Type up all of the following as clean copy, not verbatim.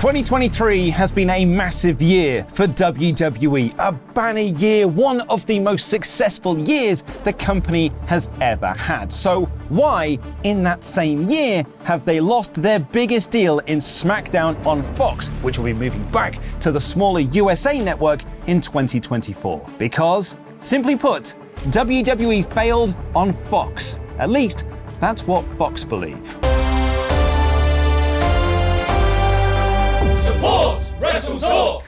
2023 has been a massive year for WWE, a banner year, one of the most successful years the company has ever had. So why, in that same year, have they lost their biggest deal in SmackDown on Fox, which will be moving back to the smaller USA network in 2024? Because, simply put, WWE failed on Fox. At least, that's what Fox believe. Support WrestleTalk!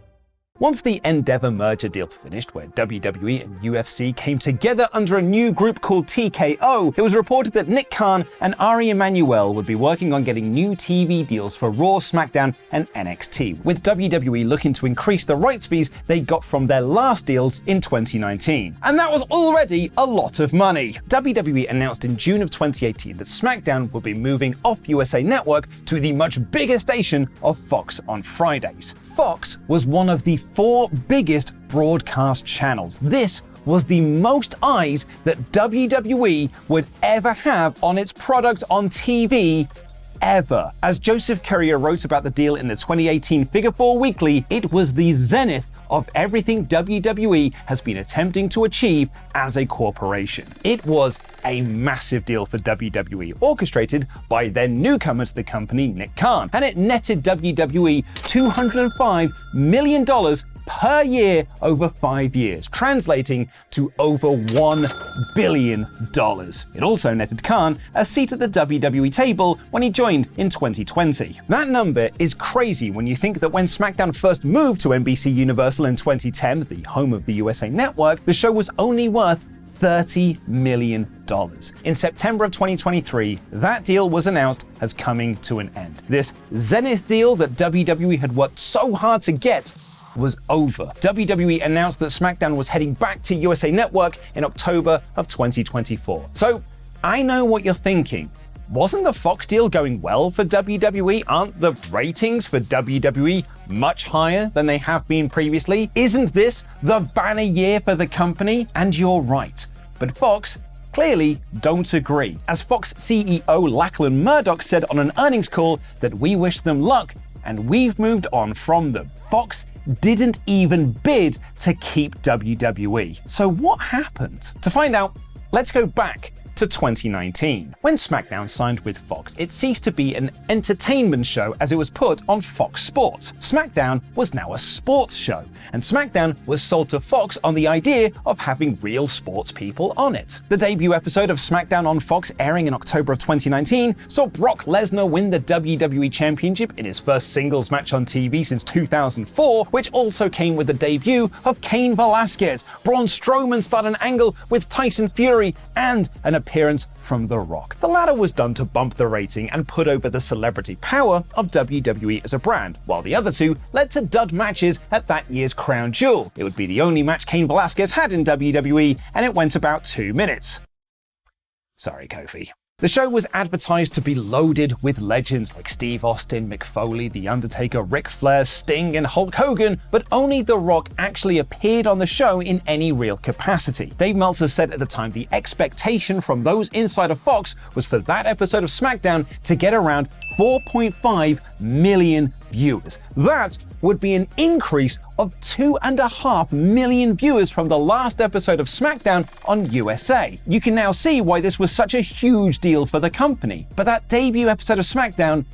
Once the Endeavor merger deal finished, where WWE and UFC came together under a new group called TKO, it was reported that Nick Khan and Ari Emanuel would be working on getting new TV deals for Raw, SmackDown, and NXT, with WWE looking to increase the rights fees they got from their last deals in 2019. And that was already a lot of money. WWE announced in June of 2018 that SmackDown would be moving off USA Network to the much bigger station of Fox on Fridays. Fox was one of the 4 biggest broadcast channels. This was the most eyes that WWE would ever have on its product on TV ever. As Joseph Courier wrote about the deal in the 2018 Figure 4 Weekly, it was the zenith of everything WWE has been attempting to achieve as a corporation. It was a massive deal for WWE, orchestrated by then newcomer to the company, Nick Khan, and it netted WWE $205 million per year over 5 years, translating to over $1 billion. It also netted Khan a seat at the WWE table when he joined in 2020. That number is crazy when you think that when SmackDown first moved to NBC Universal in 2010, the home of the USA Network, the show was only worth $30 million. In September of 2023, that deal was announced as coming to an end. This zenith deal that WWE had worked so hard to get was over. WWE announced that SmackDown was heading back to USA Network in October of 2024. So, I know what you're thinking. Wasn't the Fox deal going well for WWE? Aren't the ratings for WWE much higher than they have been previously? Isn't this the banner year for the company? And you're right. But Fox clearly don't agree. As Fox CEO Lachlan Murdoch said on an earnings call that we wish them luck and we've moved on from them. Fox didn't even bid to keep WWE. So what happened? To find out, let's go back to 2019. When SmackDown signed with Fox, it ceased to be an entertainment show as it was put on Fox Sports. SmackDown was now a sports show, and SmackDown was sold to Fox on the idea of having real sports people on it. The debut episode of SmackDown on Fox, airing in October of 2019, saw Brock Lesnar win the WWE Championship in his first singles match on TV since 2004, which also came with the debut of Cain Velasquez. Braun Strowman started an angle with Tyson Fury, and an appearance from The Rock. The latter was done to bump the rating and put over the celebrity power of WWE as a brand, while the other two led to dud matches at that year's Crown Jewel. It would be the only match Cain Velasquez had in WWE, and it went about 2 minutes. Sorry, Kofi. The show was advertised to be loaded with legends like Steve Austin, Mick Foley, The Undertaker, Ric Flair, Sting, and Hulk Hogan, but only The Rock actually appeared on the show in any real capacity. Dave Meltzer said at the time the expectation from those inside of Fox was for that episode of SmackDown to get around 4.5 million viewers. That would be an increase of 2.5 million viewers from the last episode of SmackDown on USA. You can now see why this was such a huge deal for the company. But that debut episode of SmackDown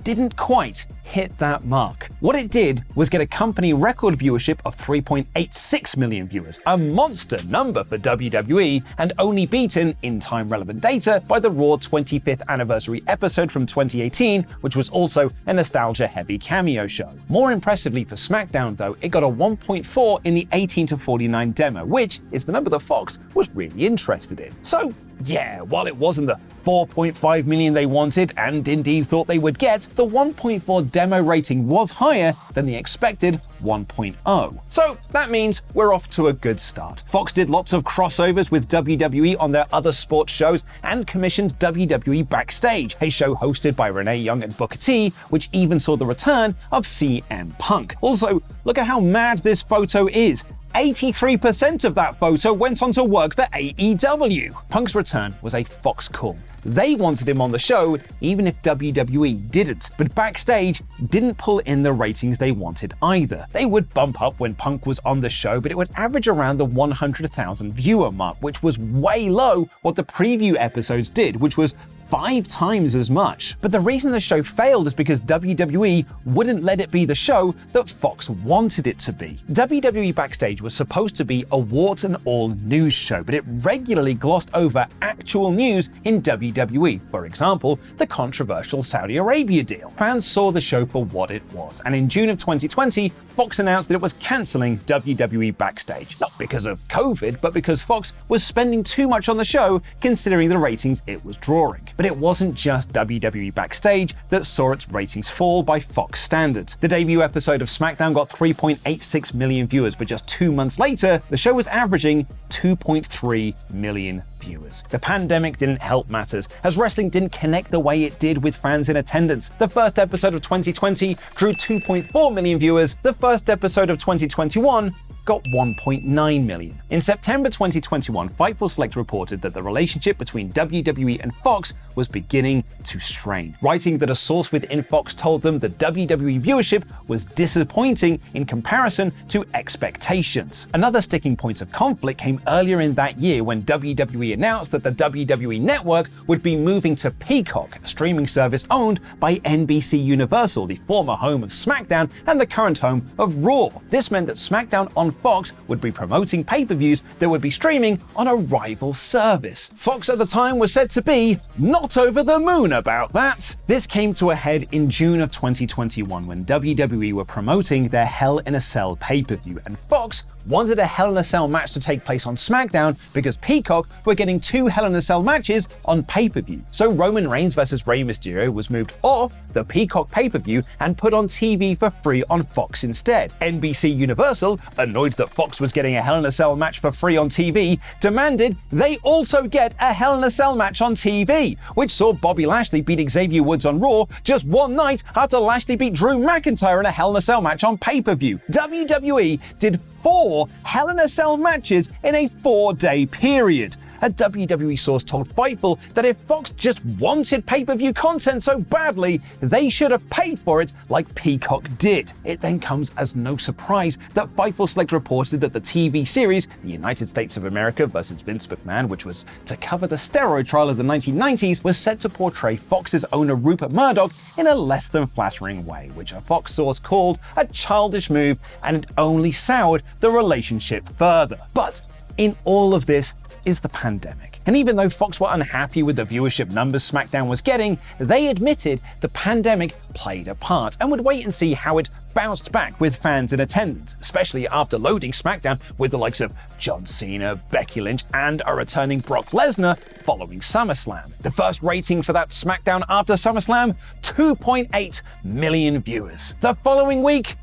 didn't quite hit that mark. What it did was get a company record viewership of 3.86 million viewers, a monster number for WWE, and only beaten, in time relevant data, by the Raw 25th anniversary episode from 2018, which was also a nostalgia-heavy cameo show. More impressively for SmackDown, though, it got a 1.4 in the 18 to 49 demo, which is the number that Fox was really interested in. So, yeah, while it wasn't the 4.5 million they wanted and indeed thought they would get, the 1.4 demo rating was higher than the expected 1.0. So that means we're off to a good start. Fox did lots of crossovers with WWE on their other sports shows and commissioned WWE Backstage, a show hosted by Renee Young and Booker T, which even saw the return of CM Punk. Also, look at how mad this photo is. 83% of that photo went on to work for AEW. Punk's return was a Fox call. They wanted him on the show, even if WWE didn't. But backstage didn't pull in the ratings they wanted either. They would bump up when Punk was on the show, but it would average around the 100,000 viewer mark, which was way low what the preview episodes did, which was 5 times as much. But the reason the show failed is because WWE wouldn't let it be the show that Fox wanted it to be. WWE Backstage was supposed to be a warts and all news show, but it regularly glossed over actual news in WWE. For example, the controversial Saudi Arabia deal. Fans saw the show for what it was, and in June of 2020, Fox announced that it was canceling WWE Backstage. Not because of COVID, but because Fox was spending too much on the show considering the ratings it was drawing. But it wasn't just WWE Backstage that saw its ratings fall by Fox standards. The debut episode of SmackDown got 3.86 million viewers, but just 2 months later, the show was averaging 2.3 million viewers. The pandemic didn't help matters, as wrestling didn't connect the way it did with fans in attendance. The first episode of 2020 drew 2.4 million viewers. The first episode of 2021 got 1.9 million. In September 2021, Fightful Select reported that the relationship between WWE and Fox was beginning to strain, writing that a source within Fox told them the WWE viewership was disappointing in comparison to expectations. Another sticking point of conflict came earlier in that year when WWE announced that the WWE Network would be moving to Peacock, a streaming service owned by NBC Universal, the former home of SmackDown and the current home of Raw. This meant that SmackDown on Fox would be promoting pay-per-views that would be streaming on a rival service. Fox at the time was said to be not over the moon about that. This came to a head in June of 2021 when WWE were promoting their Hell in a Cell pay-per-view, and Fox wanted a Hell in a Cell match to take place on SmackDown because Peacock were getting 2 Hell in a Cell matches on pay-per-view. So Roman Reigns versus Rey Mysterio was moved off the Peacock pay-per-view and put on TV for free on Fox instead. NBC Universal, annoyed that Fox was getting a Hell in a Cell match for free on TV, demanded they also get a Hell in a Cell match on TV, which saw Bobby Lashley beat Xavier Woods on Raw just one night after Lashley beat Drew McIntyre in a Hell in a Cell match on pay-per-view. WWE did 4 Hell in a Cell matches in a 4-day period. A WWE source told Fightful that if Fox just wanted pay-per-view content so badly, they should have paid for it like Peacock did. It then comes as no surprise that Fightful Select reported that the TV series, The United States of America vs. Vince McMahon, which was to cover the steroid trial of the 1990s, was set to portray Fox's owner Rupert Murdoch in a less than flattering way, which a Fox source called a childish move, and it only soured the relationship further. But in all of this is the pandemic. And even though Fox were unhappy with the viewership numbers SmackDown was getting, they admitted the pandemic played a part and would wait and see how it bounced back with fans in attendance, especially after loading SmackDown with the likes of John Cena, Becky Lynch, and a returning Brock Lesnar following SummerSlam. The first rating for that SmackDown after SummerSlam, 2.8 million viewers. The following week,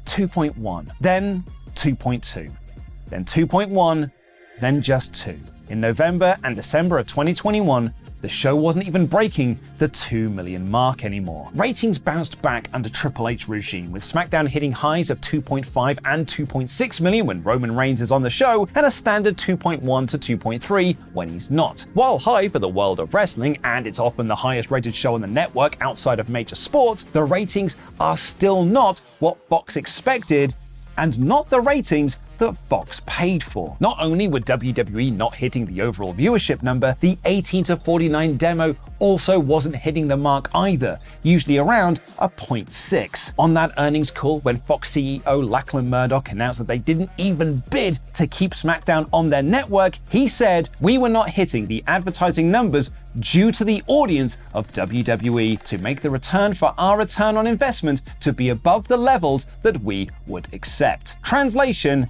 2.1, then 2.2, then 2.1, then just 2. In November and December of 2021, the show wasn't even breaking the 2 million mark anymore. Ratings bounced back under Triple H regime, with SmackDown hitting highs of 2.5 and 2.6 million when Roman Reigns is on the show, and a standard 2.1 to 2.3 when he's not. While high for the world of wrestling, and it's often the highest rated show on the network outside of major sports, the ratings are still not what Fox expected, and not the ratings that Fox paid for. Not only were WWE not hitting the overall viewership number, the 18 to 49 demo also wasn't hitting the mark either, usually around a 0.6. On that earnings call, when Fox CEO Lachlan Murdoch announced that they didn't even bid to keep SmackDown on their network, he said, "We were not hitting the advertising numbers due to the audience of WWE to make the return for our return on investment to be above the levels that we would accept." Translation: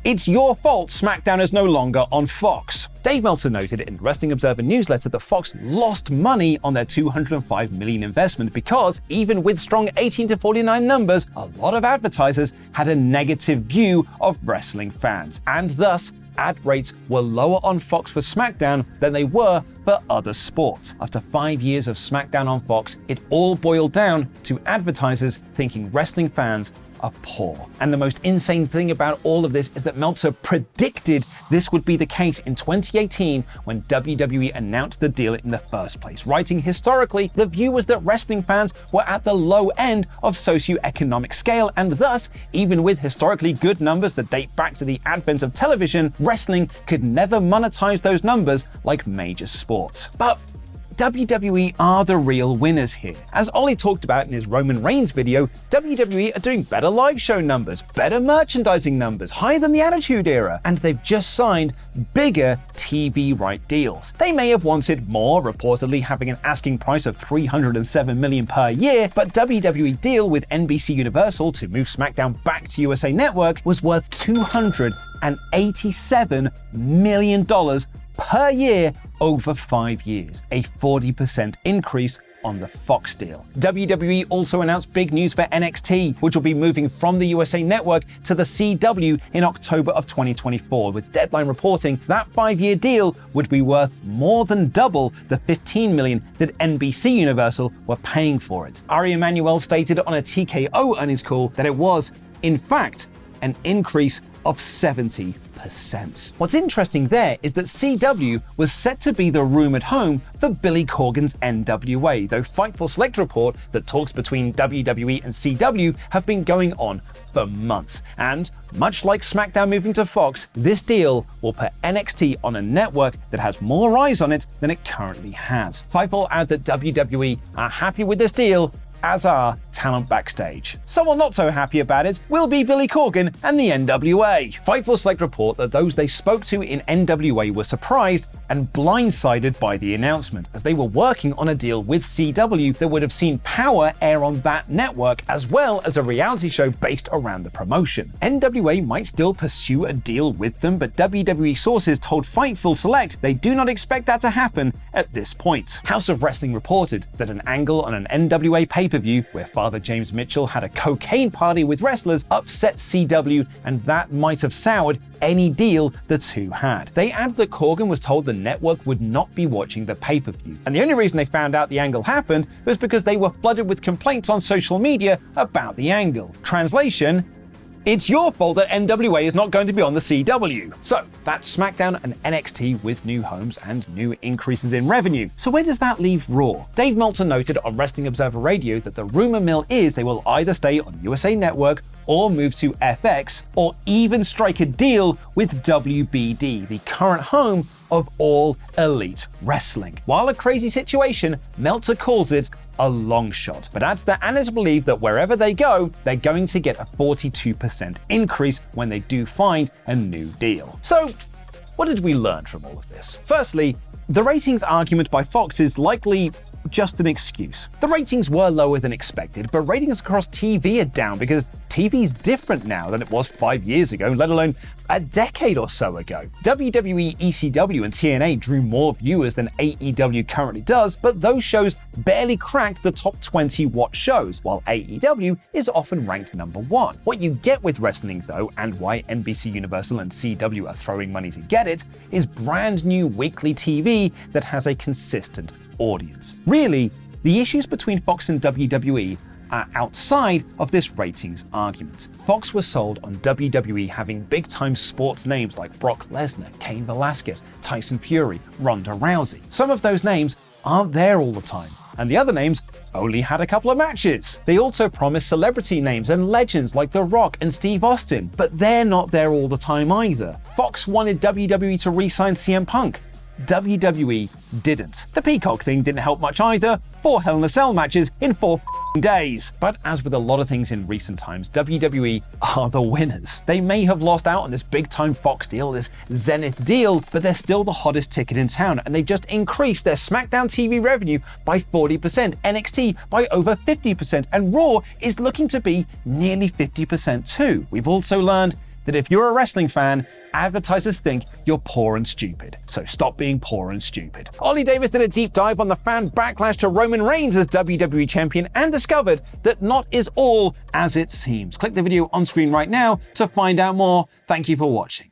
it's your fault SmackDown is no longer on Fox. Dave Meltzer noted in the Wrestling Observer newsletter that Fox lost money on their $205 million investment because, even with strong 18 to 49 numbers, a lot of advertisers had a negative view of wrestling fans, and thus ad rates were lower on Fox for SmackDown than they were for other sports. After 5 years of SmackDown on Fox, it all boiled down to advertisers thinking wrestling fans are poor. And the most insane thing about all of this is that Meltzer predicted this would be the case in 2018 when WWE announced the deal in the first place, writing, historically, the view was that wrestling fans were at the low end of socioeconomic scale, and thus, even with historically good numbers that date back to the advent of television, wrestling could never monetize those numbers like major sports. But WWE are the real winners here. As Ollie talked about in his Roman Reigns video, WWE are doing better live show numbers, better merchandising numbers, higher than the Attitude Era, and they've just signed bigger TV right deals. They may have wanted more, reportedly having an asking price of $307 million per year, but WWE deal with NBC Universal to move SmackDown back to USA Network was worth $287 million per year over 5 years, a 40% increase on the Fox deal. WWE also announced big news for NXT, which will be moving from the USA Network to the CW in October of 2024, with Deadline reporting that 5-year deal would be worth more than double the $15 million that NBC Universal were paying for it. Ari Emanuel stated on a TKO earnings call that it was, in fact, an increase of 70%. What's interesting there is that CW was set to be the rumored home for Billy Corgan's NWA, though Fightful Select report that talks between WWE and CW have been going on for months. And much like SmackDown moving to Fox, this deal will put NXT on a network that has more eyes on it than it currently has. Fightful add that WWE are happy with this deal, as are talent backstage. Someone not so happy about it will be Billy Corgan and the NWA. Fightful Select report that those they spoke to in NWA were surprised and blindsided by the announcement, as they were working on a deal with CW that would have seen Power air on that network, as well as a reality show based around the promotion. NWA might still pursue a deal with them, but WWE sources told Fightful Select they do not expect that to happen at this point. House of Wrestling reported that an angle on an NWA pay-per-view where Father James Mitchell had a cocaine party with wrestlers upset CW, and that might have soured any deal the two had. They add that Corgan was told the network would not be watching the pay-per-view, and the only reason they found out the angle happened was because they were flooded with complaints on social media about the angle. Translation: it's your fault that NWA is not going to be on the CW. So that's SmackDown and NXT with new homes and new increases in revenue. So where does that leave Raw? Dave Meltzer noted on Wrestling Observer Radio that the rumor mill is they will either stay on USA Network or move to FX, or even strike a deal with WBD, the current home of All Elite Wrestling. While a crazy situation, Meltzer calls it a long shot, but adds that analysts believe that wherever they go, they're going to get a 42% increase when they do find a new deal. So, what did we learn from all of this? Firstly, the ratings argument by Fox is likely just an excuse. The ratings were lower than expected, but ratings across TV are down because TV's different now than it was 5 years ago, let alone a decade or so ago. WWE, ECW, and TNA drew more viewers than AEW currently does, but those shows barely cracked the top 20 watch shows, while AEW is often ranked number 1. What you get with wrestling, though, and why NBC Universal and CW are throwing money to get it, is brand new weekly TV that has a consistent audience. Really, the issues between Fox and WWE are outside of this ratings argument. Fox was sold on WWE having big-time sports names like Brock Lesnar, Cain Velasquez, Tyson Fury, Ronda Rousey. Some of those names aren't there all the time, and the other names only had a couple of matches. They also promised celebrity names and legends like The Rock and Steve Austin, but they're not there all the time either. Fox wanted WWE to re-sign CM Punk. WWE didn't. The Peacock thing didn't help much either. 4 Hell in a Cell matches in 4 days. But as with a lot of things in recent times, WWE are the winners. They may have lost out on this big-time Fox deal, this Zenith deal, but they're still the hottest ticket in town, and they've just increased their SmackDown TV revenue by 40%, NXT by over 50%, and Raw is looking to be nearly 50% too. We've also learned that if you're a wrestling fan, advertisers think you're poor and stupid. So stop being poor and stupid. Ollie Davis did a deep dive on the fan backlash to Roman Reigns as WWE champion and discovered that not is all as it seems. Click the video on screen right now to find out more. Thank you for watching.